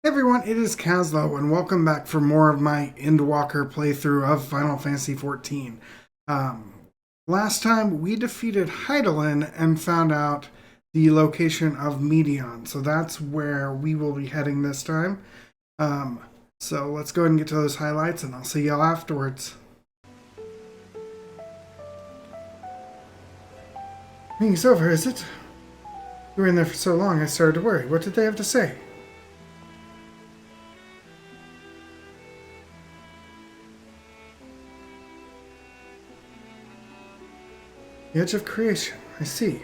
Hey everyone, it is Caslow, and welcome back for more of my Endwalker playthrough of Final Fantasy XIV. Um, Last time we defeated Heidelin and found out the location of Medion, so that's where we will be heading this time. So let's go ahead and get to those highlights, and I'll see y'all afterwards. Meeting's over, is it? You were in there for so long, I started to worry. What did they have to say? The edge of creation, I see.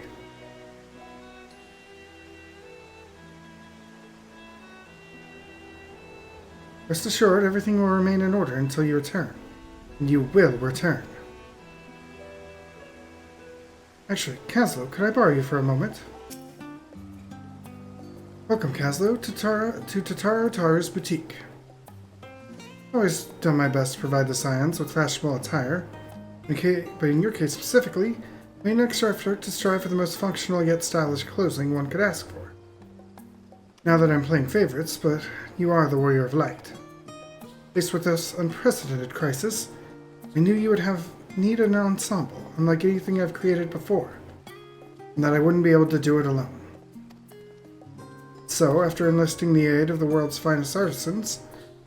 Rest assured, everything will remain in order until you return. And you will return. Actually, Caslow, could I borrow you for a moment? Welcome, Caslow, to Tataro Taru's boutique. I've always done my best to provide the scions with fashionable attire, but in your case specifically, made an extra effort to strive for the most functional yet stylish clothing one could ask for. Now that I'm playing favorites, but you are the Warrior of Light. Faced with this unprecedented crisis, I knew you would need an ensemble, unlike anything I've created before, and that I wouldn't be able to do it alone. So, after enlisting the aid of the world's finest artisans,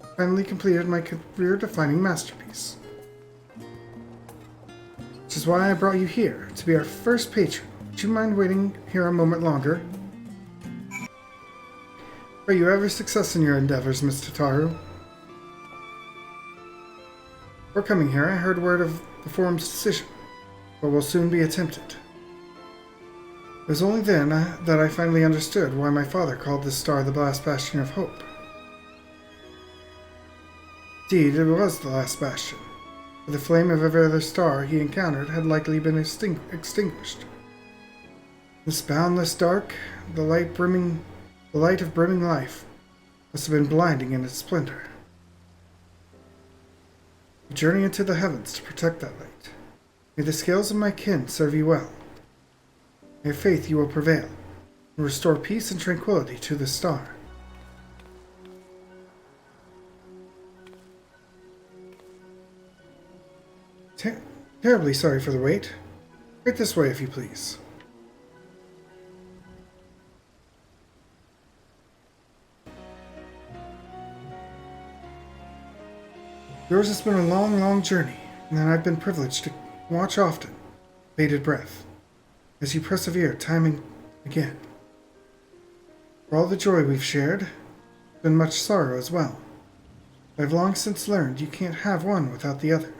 I finally completed my career-defining masterpiece. Which is why I brought you here, to be our first patron. Would you mind waiting here a moment longer? Pray you every success in your endeavors, Miss Tataru. Before coming here, I heard word of the forum's decision, but will soon be attempted. It was only then that I finally understood why my father called this star the last bastion of hope. Indeed, it was the last bastion. For the flame of every other star he encountered had likely been extinguished. This boundless dark, the light of brimming life, must have been blinding in its splendor. I journey into the heavens to protect that light. May the scales of my kin serve you well. I have faith you will prevail, and restore peace and tranquility to the star. Terribly sorry for the wait. Right this way, if you please. Yours has been a long, long journey, and I've been privileged to watch often, bated breath, as you persevere time and again. For all the joy we've shared, there's been much sorrow as well. I've long since learned you can't have one without the other.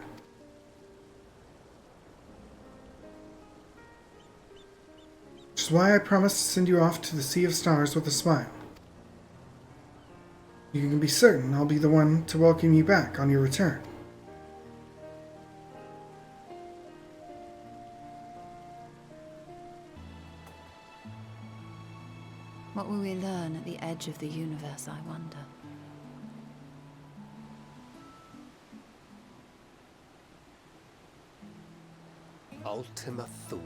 Which is why I promised to send you off to the Sea of Stars with a smile. You can be certain I'll be the one to welcome you back on your return. What will we learn at the edge of the universe, I wonder? Ultima Thule,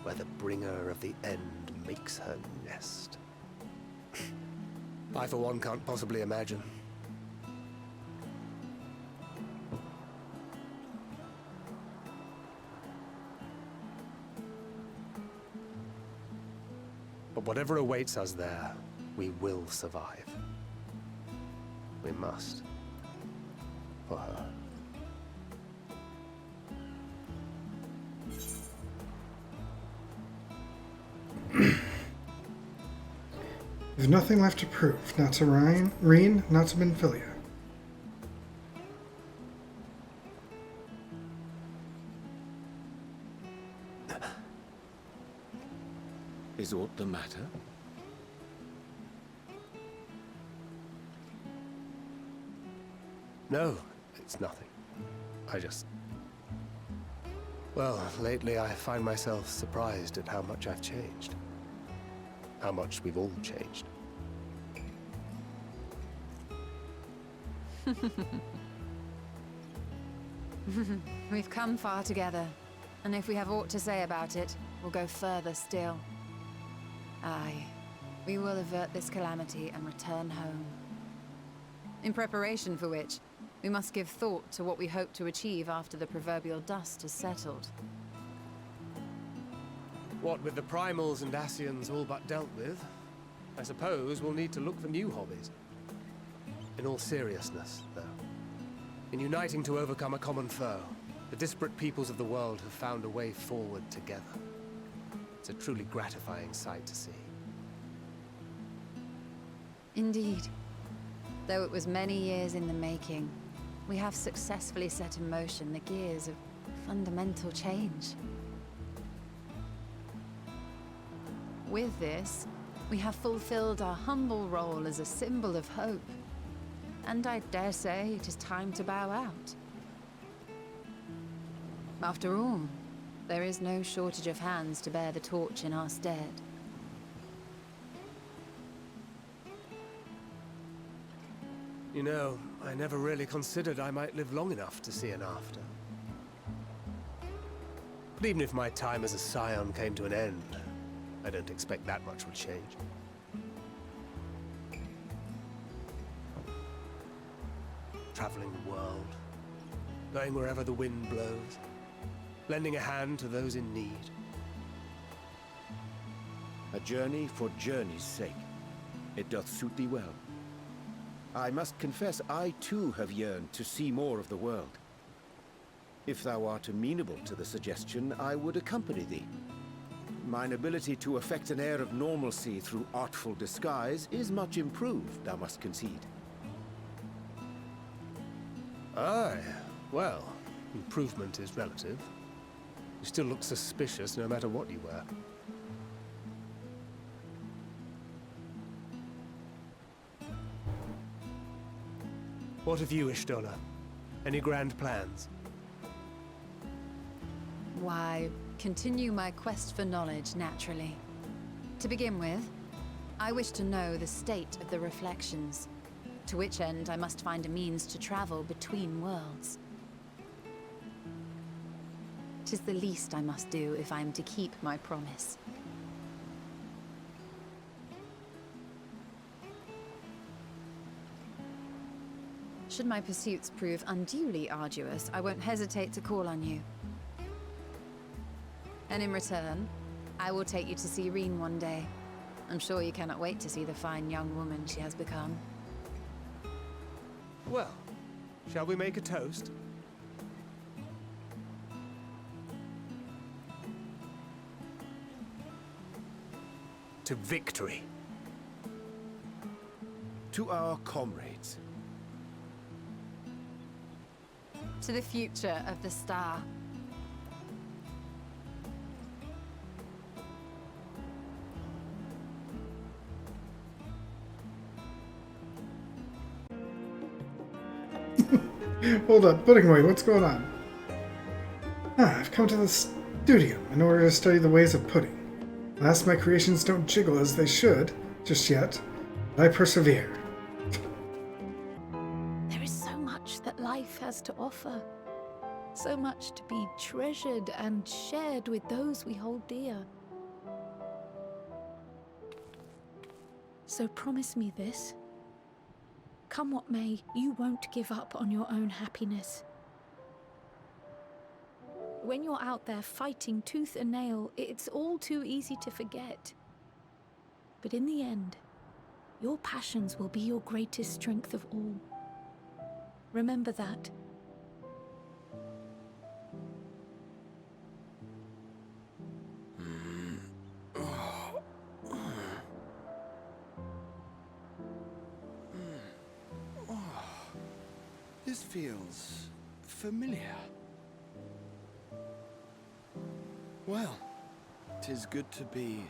where the bringer of the end makes her nest. I, for one, can't possibly imagine. But whatever awaits us there, we will survive. We must. For her. There's nothing left to prove, not to Reen, not to Benfilia. Is aught the matter? No, it's nothing. Well, lately I find myself surprised at how much I've changed. How much we've all changed. We've come far together, and if we have aught to say about it, we'll go further still. Aye, we will avert this calamity and return home. In preparation for which, we must give thought to what we hope to achieve after the proverbial dust has settled. What with the primals and Ascians all but dealt with, I suppose we'll need to look for new hobbies. In all seriousness, though, in uniting to overcome a common foe, the disparate peoples of the world have found a way forward together. It's a truly gratifying sight to see. Indeed. Though it was many years in the making, we have successfully set in motion the gears of fundamental change. With this, we have fulfilled our humble role as a symbol of hope. And I dare say it is time to bow out. After all, there is no shortage of hands to bear the torch in our stead. You know, I never really considered I might live long enough to see an after. But even if my time as a scion came to an end, I don't expect that much would change. Traveling the world, going wherever the wind blows, lending a hand to those in need. A journey for journey's sake. It doth suit thee well. I must confess I too have yearned to see more of the world. If thou art amenable to the suggestion, I would accompany thee. Mine ability to effect an air of normalcy through artful disguise is much improved, thou must concede. Aye, well, improvement is relative. You still look suspicious no matter what you wear. What of you, Ishtola? Any grand plans? Why, continue my quest for knowledge, naturally. To begin with, I wish to know the state of the reflections, to which end I must find a means to travel between worlds. 'Tis the least I must do if I am to keep my promise. Should my pursuits prove unduly arduous, I won't hesitate to call on you. And in return, I will take you to see Reen one day. I'm sure you cannot wait to see the fine young woman she has become. Well, shall we make a toast? To victory. To our comrades. To the future of the star. Hold up, Pudding Boy, what's going on? I've come to the studio in order to study the ways of pudding. Alas, my creations don't jiggle as they should, just yet, but I persevere. There is so much that life has to offer. So much to be treasured and shared with those we hold dear. So promise me this. Come what may, you won't give up on your own happiness. When you're out there fighting tooth and nail, it's all too easy to forget. But in the end, your passions will be your greatest strength of all. Remember that. This feels familiar. Well, 'tis good to be...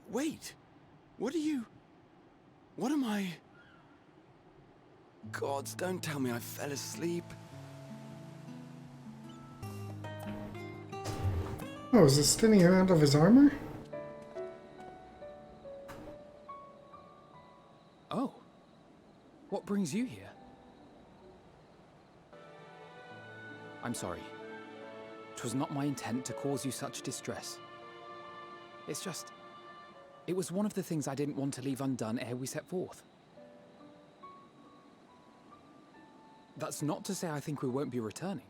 wait. What am I... Gods, don't tell me I fell asleep. Oh, is this thinning him out of his armor? Oh. What brings you here? I'm sorry. 'Twas not my intent to cause you such distress. It's just... it was one of the things I didn't want to leave undone ere we set forth. That's not to say I think we won't be returning.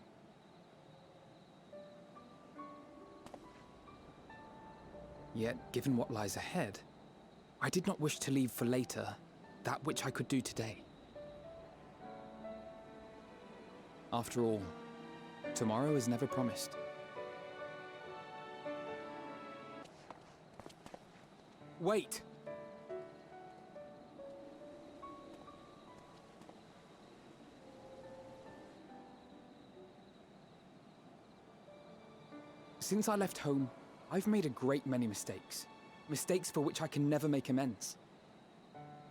Yet, given what lies ahead, I did not wish to leave for later that which I could do today. After all, tomorrow is never promised. Wait! Since I left home, I've made a great many mistakes. Mistakes for which I can never make amends.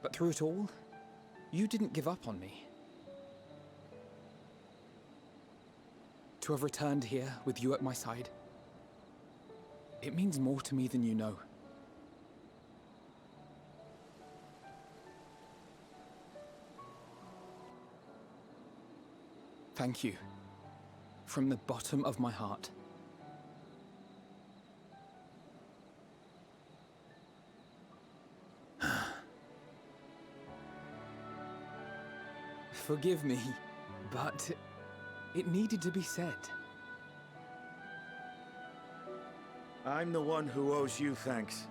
But through it all, you didn't give up on me. To have returned here with you at my side, it means more to me than you know. Thank you, from the bottom of my heart. Forgive me, but it needed to be said. I'm the one who owes you thanks.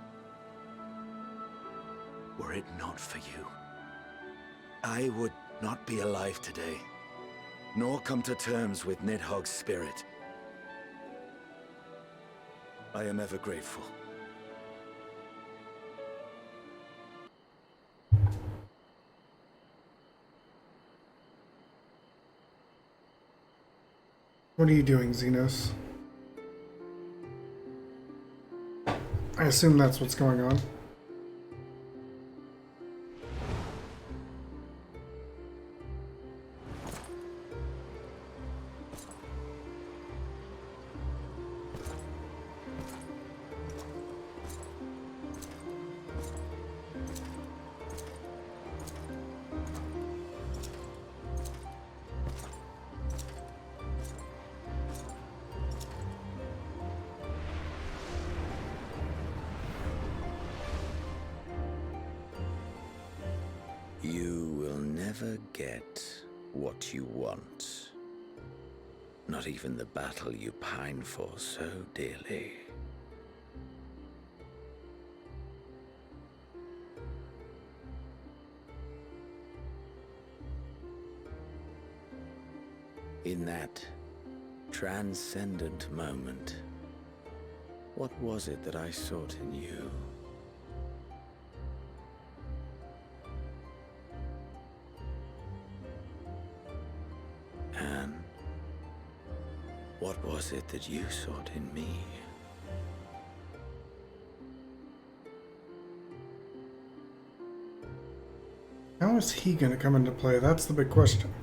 Were it not for you, I would not be alive today, nor come to terms with Nidhogg's spirit. I am ever grateful. What are you doing, Xenos? I assume that's what's going on. You will never get what you want. Not even the battle you pine for so dearly. In that transcendent moment, what was it that I sought in you? And what was it that you sought in me? How is he gonna come into play? That's the big question.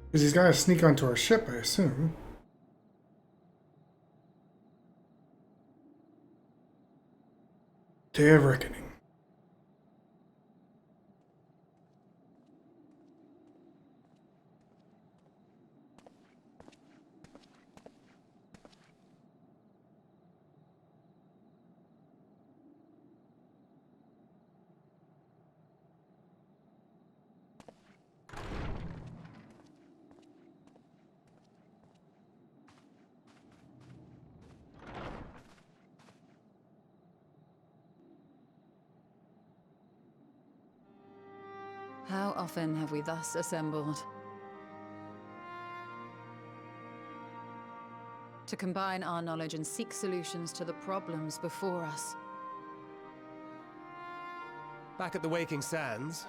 Because he's gotta sneak onto our ship, I assume. Day of Reckoning. How often have we thus assembled? To combine our knowledge and seek solutions to the problems before us. Back at the Waking Sands,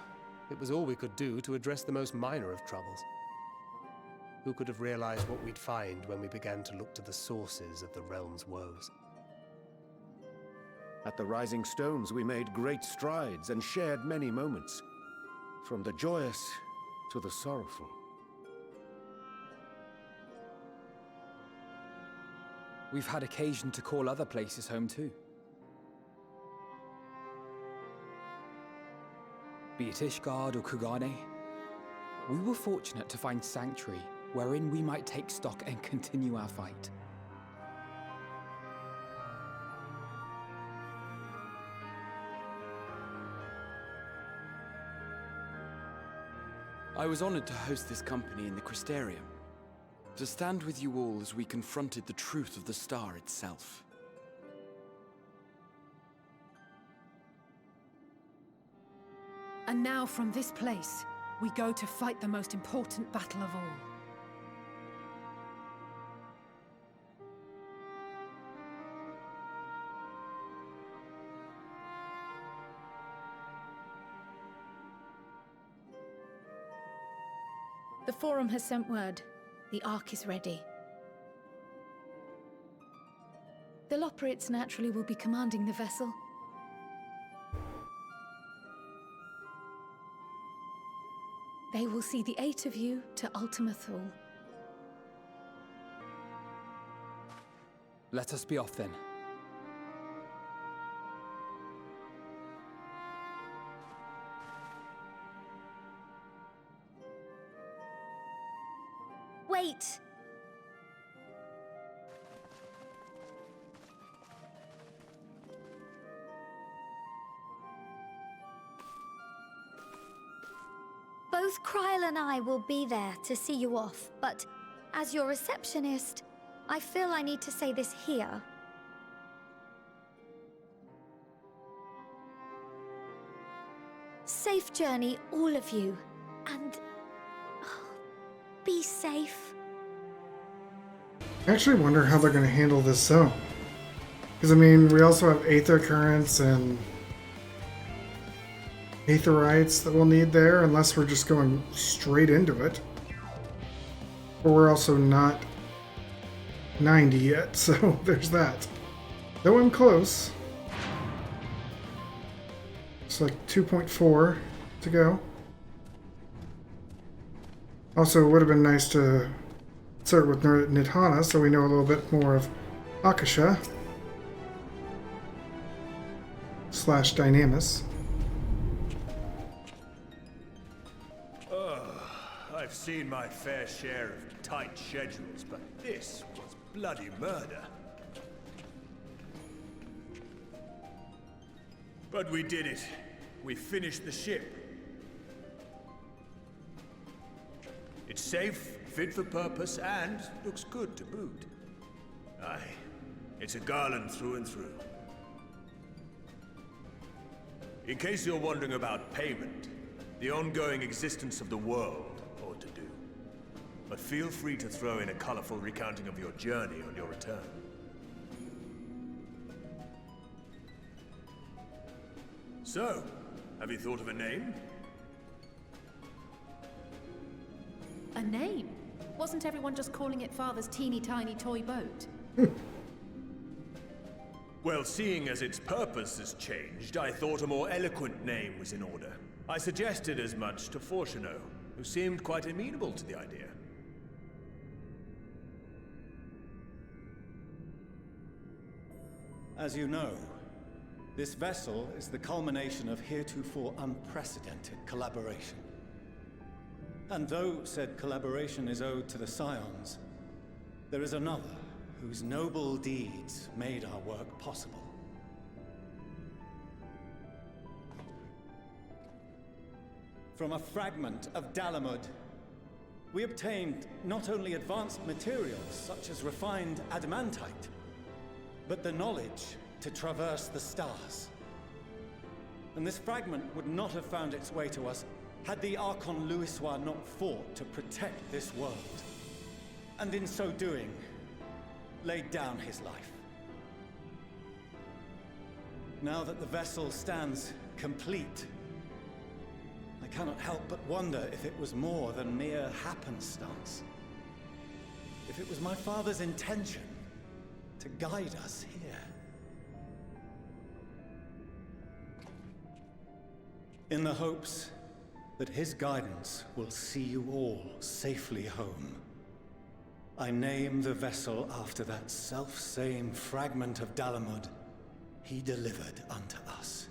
it was all we could do to address the most minor of troubles. Who could have realized what we'd find when we began to look to the sources of the realm's woes? At the Rising Stones, we made great strides and shared many moments. From the joyous to the sorrowful. We've had occasion to call other places home too. Be it Ishgard or Kugane, we were fortunate to find sanctuary wherein we might take stock and continue our fight. I was honored to host this company in the Crystarium, to stand with you all as we confronted the truth of the star itself. And now from this place, we go to fight the most important battle of all. The Forum has sent word. The Ark is ready. The Loporrits naturally will be commanding the vessel. They will see the 8 of you to Ultima Thule. Let us be off then. Wait! Both Kryl and I will be there to see you off, but as your receptionist, I feel I need to say this here. Safe journey, all of you, and be safe. I actually wonder how they're going to handle this zone. Because, I mean, we also have Aether Currents and Aetherites that we'll need there, unless we're just going straight into it. But we're also not 90 yet, so there's that. Though I'm close. It's like 2.4 to go. Also, it would have been nice to start with Nidhana, so we know a little bit more of Akasha / Dynamis. I've seen my fair share of tight schedules, but this was bloody murder. But we did it. We finished the ship. It's safe, fit for purpose, and looks good to boot. Aye, it's a garland through and through. In case you're wondering about payment, the ongoing existence of the world ought to do. But feel free to throw in a colorful recounting of your journey on your return. So, have you thought of a name? A name? Wasn't everyone just calling it Father's teeny tiny toy boat? Well, seeing as its purpose has changed, I thought a more eloquent name was in order. I suggested as much to Fortuno, who seemed quite amenable to the idea. As you know, this vessel is the culmination of heretofore unprecedented collaboration. And though said collaboration is owed to the Scions, there is another whose noble deeds made our work possible. From a fragment of Dalamud, we obtained not only advanced materials such as refined adamantite, but the knowledge to traverse the stars. And this fragment would not have found its way to us had the Archon Louisoix not fought to protect this world, and in so doing, laid down his life. Now that the vessel stands complete, I cannot help but wonder if it was more than mere happenstance. If it was my father's intention to guide us here. In the hopes that his guidance will see you all safely home, I name the vessel after that self-same fragment of Dalamud he delivered unto us.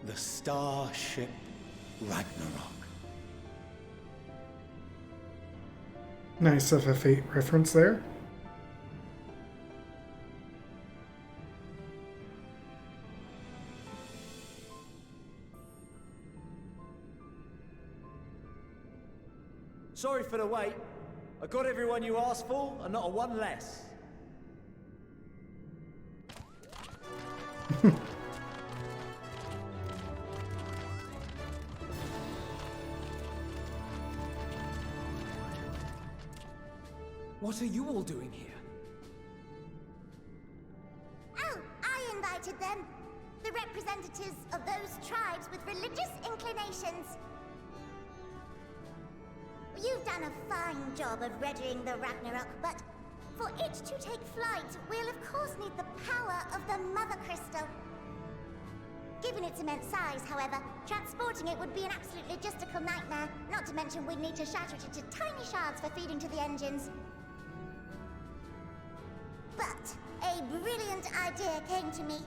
The Starship Ragnarok. Nice FF8 reference there. for the wait. I got everyone you asked for, and not a one less. What are you all doing here? Oh, I invited them. The representatives of those tribes with religious inclinations. You've done a fine job of readying the Ragnarok, but for it to take flight, we'll of course need the power of the Mother Crystal. Given its immense size, however, transporting it would be an absolute logistical nightmare, not to mention we'd need to shatter it into tiny shards for feeding to the engines. But a brilliant idea came to me.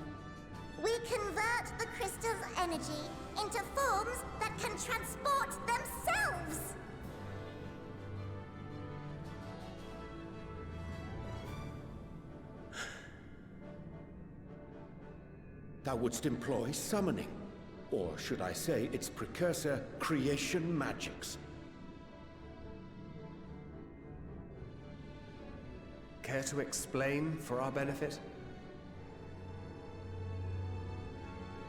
We convert the crystal's energy into forms that can transport themselves! Thou wouldst employ summoning, or should I say its precursor, creation magics. Care to explain for our benefit?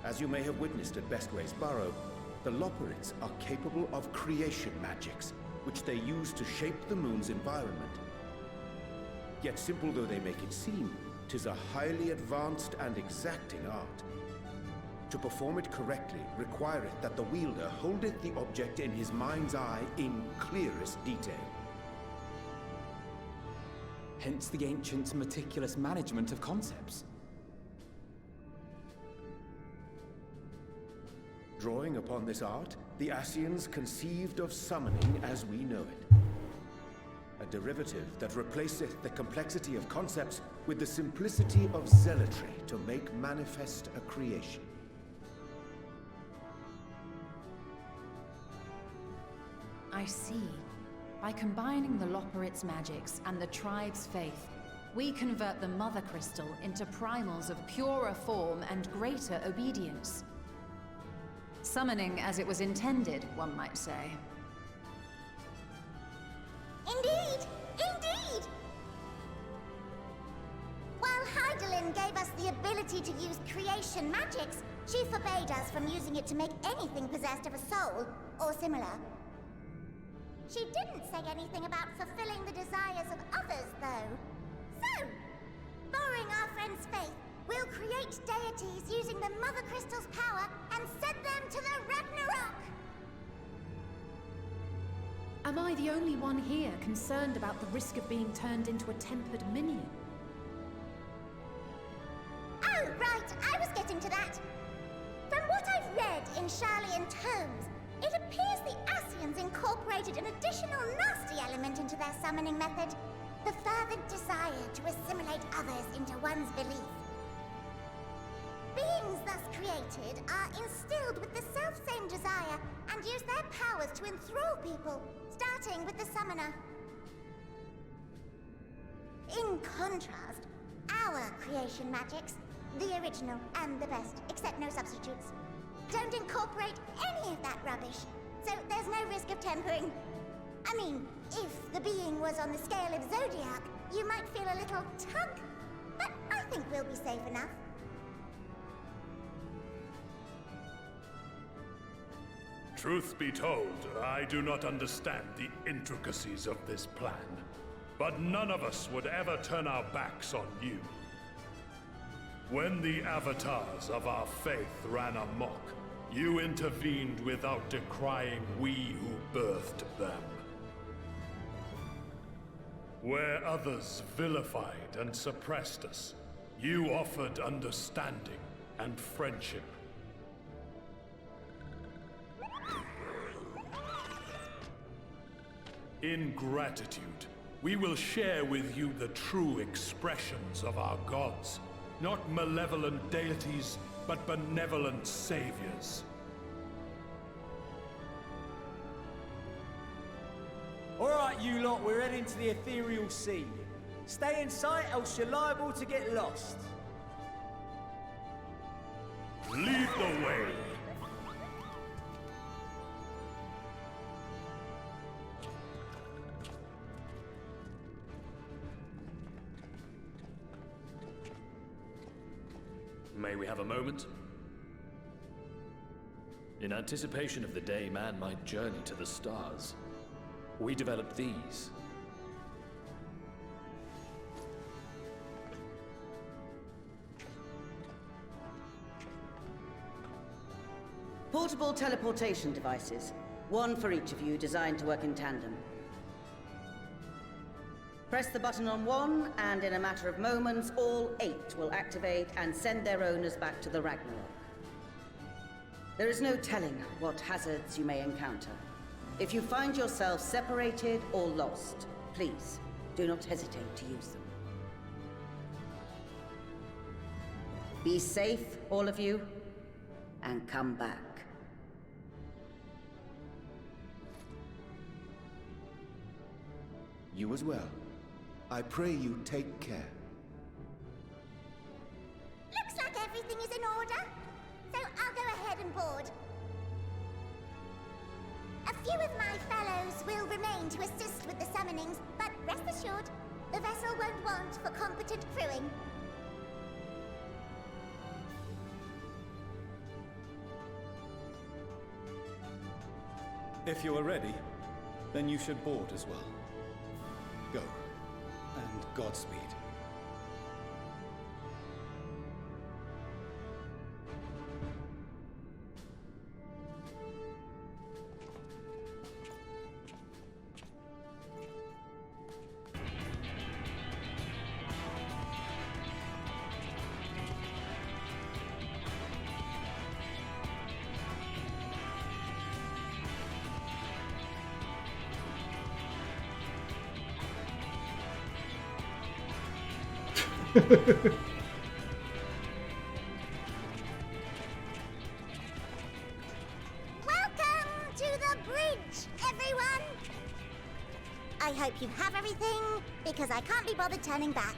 As you may have witnessed at Bestway's Burrow, the Loporrits are capable of creation magics, which they use to shape the moon's environment. Yet simple though they make it seem, 'tis a highly advanced and exacting art. To perform it correctly requireth that the wielder holdeth the object in his mind's eye in clearest detail. Hence the ancients' meticulous management of concepts. Drawing upon this art, the Ascians conceived of summoning as we know it. A derivative that replaceth the complexity of concepts with the simplicity of zealotry to make manifest a creation. I see. By combining the Loporrit's magics and the tribe's faith, we convert the Mother Crystal into primals of purer form and greater obedience. Summoning as it was intended, one might say. Indeed! Indeed! While Hydaelyn gave us the ability to use creation magics, she forbade us from using it to make anything possessed of a soul, or similar. She didn't say anything about fulfilling the desires of others, though. So, borrowing our friend's faith, we'll create deities using the Mother Crystal's power and send them to the Ragnarok! Am I the only one here concerned about the risk of being turned into a tempered minion? Oh, right, I was getting to that. From what I've read in Sharlayan tomes, it appears the Ascians incorporated an additional nasty element into their summoning method. The fervent desire to assimilate others into one's belief. Beings thus created are instilled with the self-same desire and use their powers to enthrall people, starting with the summoner. In contrast, our creation magics, the original and the best, except no substitutes, don't incorporate any of that rubbish, so there's no risk of tempering. I mean, if the being was on the scale of Zodiac, you might feel a little tug, but I think we'll be safe enough. Truth be told, I do not understand the intricacies of this plan. But none of us would ever turn our backs on you. When the avatars of our faith ran amok, you intervened without decrying we who birthed them. Where others vilified and suppressed us, you offered understanding and friendship. In gratitude, we will share with you the true expressions of our gods. Not malevolent deities, but benevolent saviors. Alright, you lot, we're heading to the ethereal sea. Stay in sight, else you're liable to get lost. Lead the way. May we have a moment? In anticipation of the day man might journey to the stars, we developed these. Portable teleportation devices. One for each of you, designed to work in tandem. Press the button on one, and in a matter of moments, all 8 will activate and send their owners back to the Ragnarok. There is no telling what hazards you may encounter. If you find yourself separated or lost, please do not hesitate to use them. Be safe, all of you, and come back. You as well. I pray you take care. Looks like everything is in order, so I'll go ahead and board. A few of my fellows will remain to assist with the summonings, but rest assured, the vessel won't want for competent crewing. If you are ready, then you should board as well. Go, and Godspeed. Welcome to the bridge, everyone! I hope you have everything, because I can't be bothered turning back.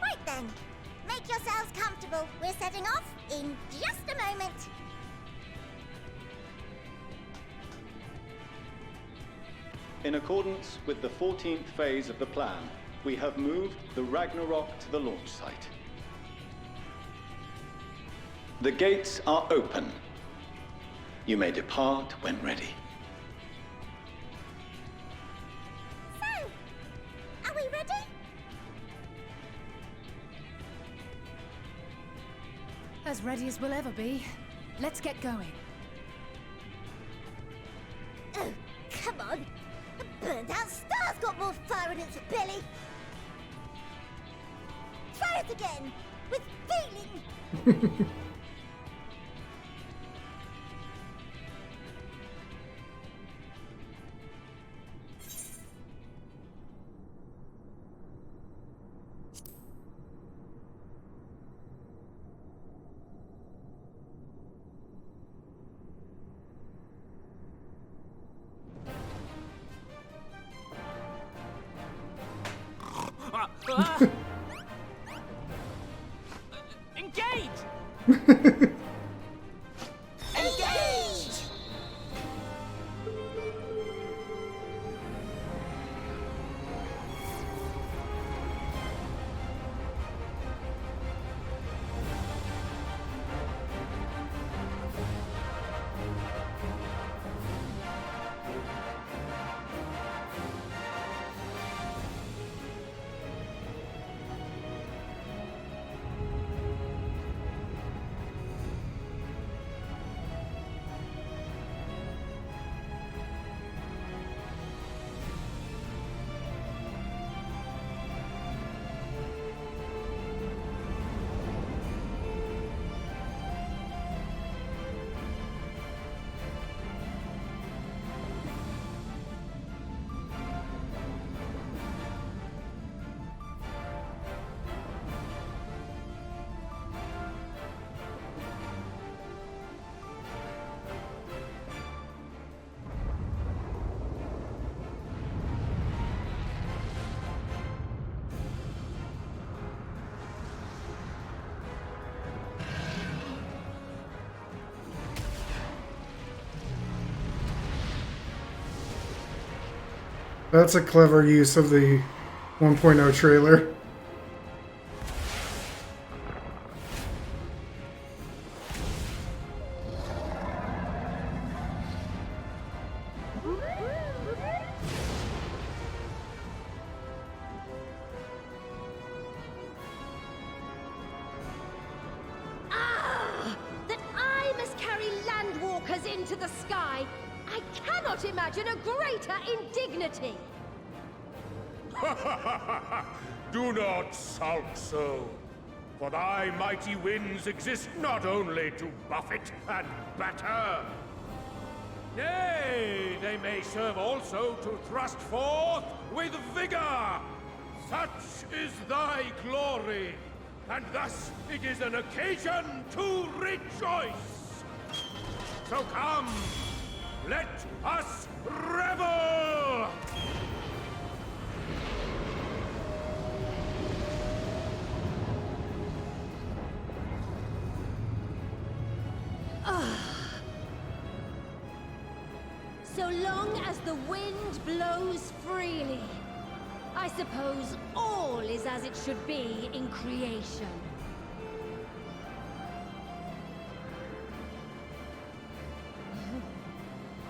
Right then, make yourselves comfortable. We're setting off in just a moment. In accordance with the 14th phase of the plan, we have moved the Ragnarok to the launch site. The gates are open. You may depart when ready. So, are we ready? As ready as we'll ever be. Let's get going. Oh, come on! A burned-out star's got more fire in its belly! Try it again! With feeling! Engage! Engage! That's a clever use of the 1.0 trailer. That I must carry landwalkers into the sky! I cannot imagine a greater indignity! Do not sulk so, for thy mighty winds exist not only to buffet and batter. Nay, they may serve also to thrust forth with vigor. Such is thy glory, and thus it is an occasion to rejoice. So come, let us revel! So long as the wind blows freely, I suppose all is as it should be in creation.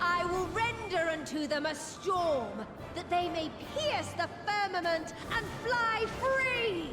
I will render unto them a storm, that they may pierce the firmament and fly free!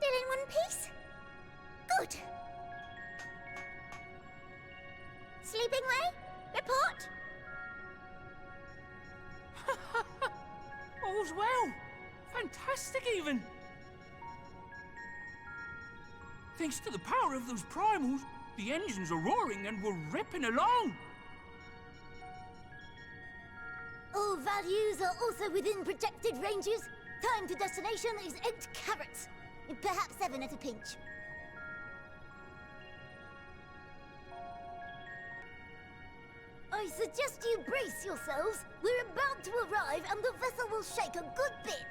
Still in one piece? Good. Sleeping Ray? Report? All's well. Fantastic, even. Thanks to the power of those primals, the engines are roaring and we're ripping along. All values are also within projected ranges. Time to destination is 8 carats. Perhaps 7 at a pinch. I suggest you brace yourselves. We're about to arrive and the vessel will shake a good bit.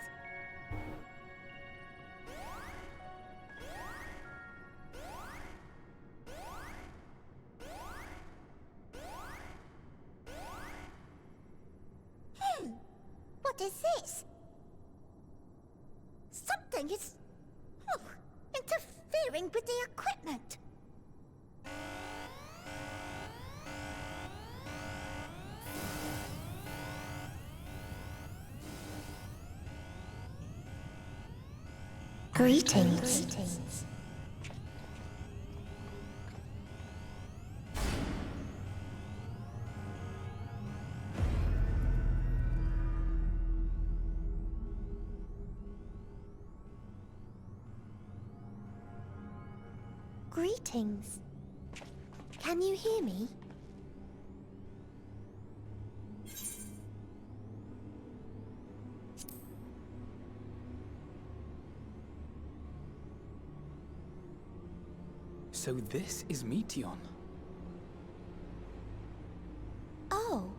What is this? Something is interfering with the equipment. Greetings. Greetings. Can you hear me? So this is Meteon. Oh.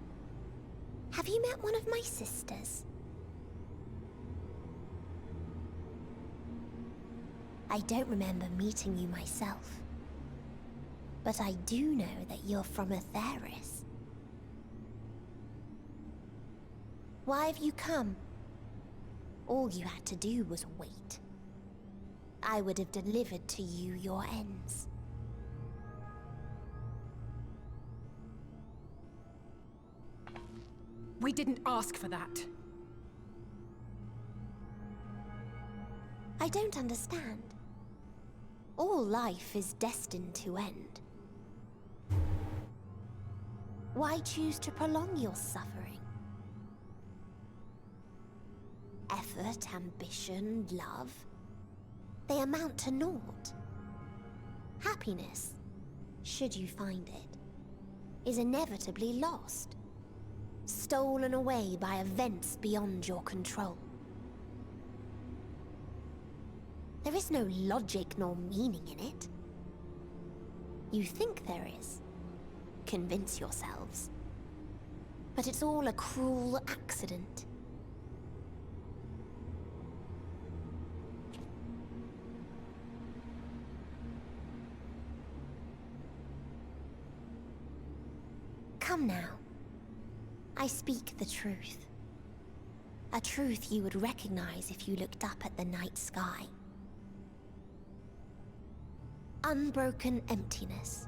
Have you met one of my sisters? I don't remember meeting you myself. But I do know that you're from Atheris. Why have you come? All you had to do was wait. I would have delivered to you your ends. We didn't ask for that. I don't understand. All life is destined to end. Why choose to prolong your suffering? Effort, ambition, love, they amount to naught. Happiness, should you find it, is inevitably lost, stolen away by events beyond your control. There is no logic nor meaning in it. You think there is. Convince yourselves. But it's all a cruel accident. Come now. I speak the truth. A truth you would recognize if you looked up at the night sky. Unbroken emptiness.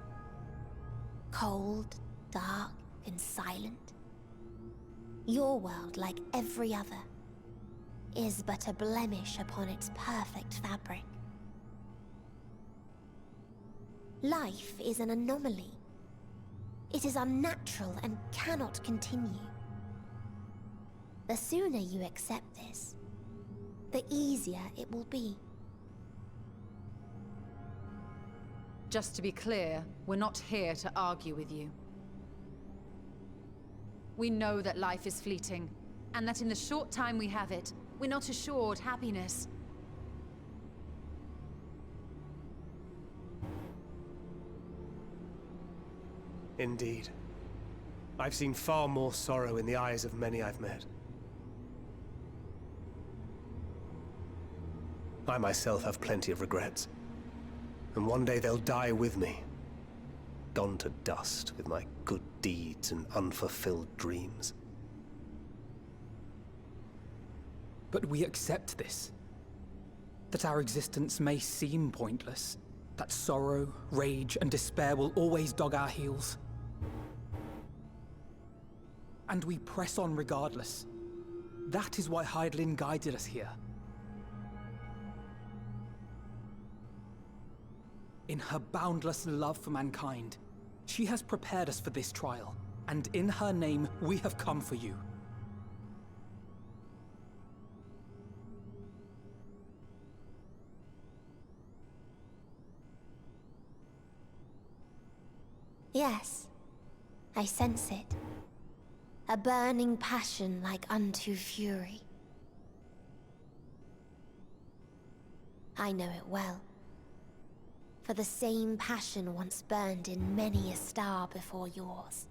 Cold, dark, and silent. Your world, like every other, is but a blemish upon its perfect fabric. Life is an anomaly. It is unnatural and cannot continue. The sooner you accept this, the easier it will be. Just to be clear, we're not here to argue with you. We know that life is fleeting, and that in the short time we have it, we're not assured happiness. Indeed. I've seen far more sorrow in the eyes of many I've met. I myself have plenty of regrets. And one day they'll die with me. Gone to dust with my good deeds and unfulfilled dreams. But we accept this. That our existence may seem pointless. That sorrow, rage, and despair will always dog our heels. And we press on regardless. That is why Hydaelyn guided us here. In her boundless love for mankind, she has prepared us for this trial, and in her name, we have come for you. Yes, I sense it. A burning passion like unto fury. I know it well. For the same passion once burned in many a star before yours.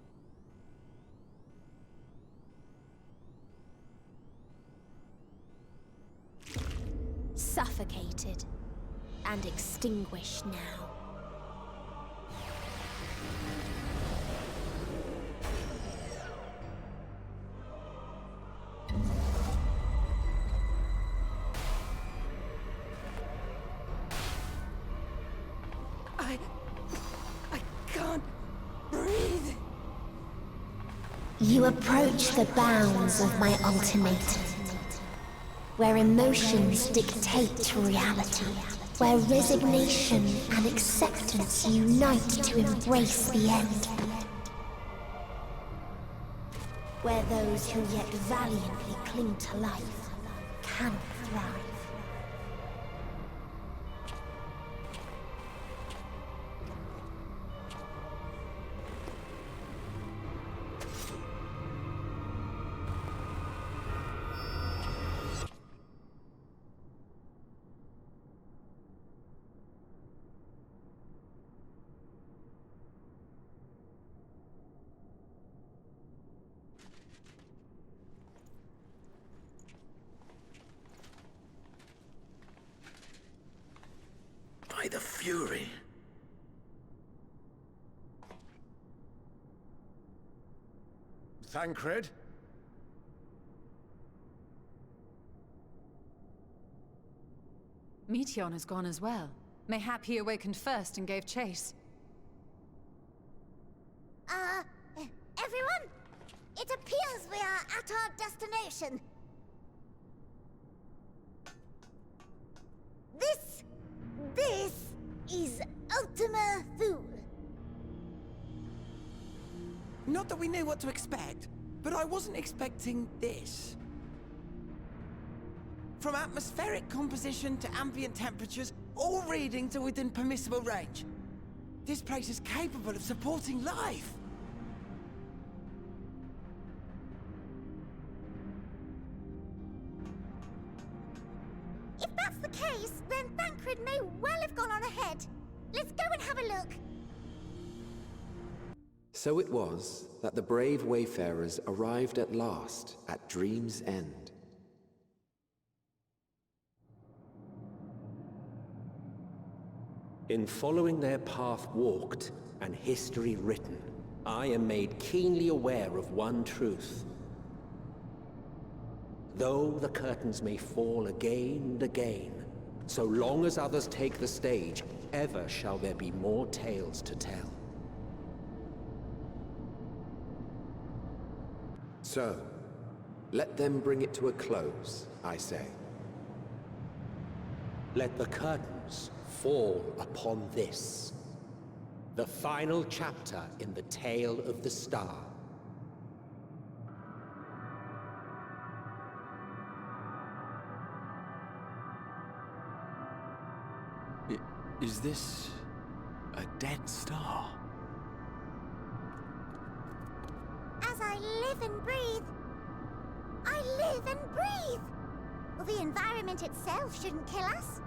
Suffocated and extinguished now. You approach the bounds of my ultimatum, where emotions dictate reality, where resignation and acceptance unite to embrace the end, where those who yet valiantly cling to life cannot thrive. By the Fury. Thancred? Meteon has gone as well. Mayhap he awakened first and gave chase. Everyone? It appears we are at our destination. This is Ultima Thule. Not that we knew what to expect, but I wasn't expecting this. From atmospheric composition to ambient temperatures, all reading to within permissible range. This place is capable of supporting life. If that's the case, then Thancred may well have gone on ahead. Let's go and have a look. So it was that the brave wayfarers arrived at last at Dream's End. In following their path walked and history written, I am made keenly aware of one truth. Though the curtains may fall again and again, so long as others take the stage, ever shall there be more tales to tell. So, let them bring it to a close, I say. Let the curtains fall upon this, the final chapter in the tale of the star. Is this a dead star? As I live and breathe, I live and breathe. Well, the environment itself shouldn't kill us.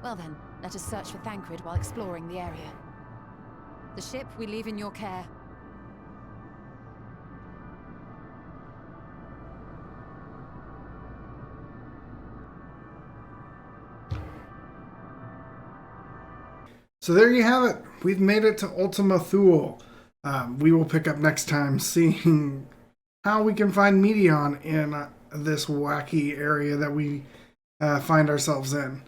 Well then, let us search for Thancred while exploring the area. The ship we leave in your care. So there you have it. We've made it to Ultima Thule. We will pick up next time seeing how we can find Meteon in this wacky area that we find ourselves in.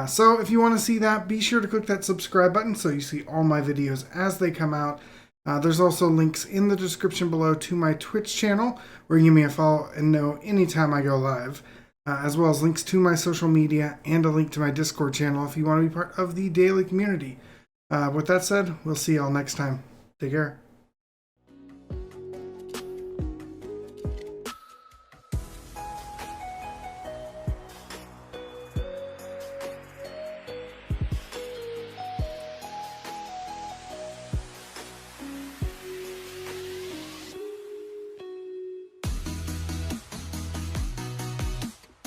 So if you want to see that, be sure to click that subscribe button so you see all my videos as they come out. There's also links in the description below to my Twitch channel where you may follow and know anytime I go live. As well as links to my social media and a link to my Discord channel if you want to be part of the daily community. With that said, we'll see y'all next time. Take care.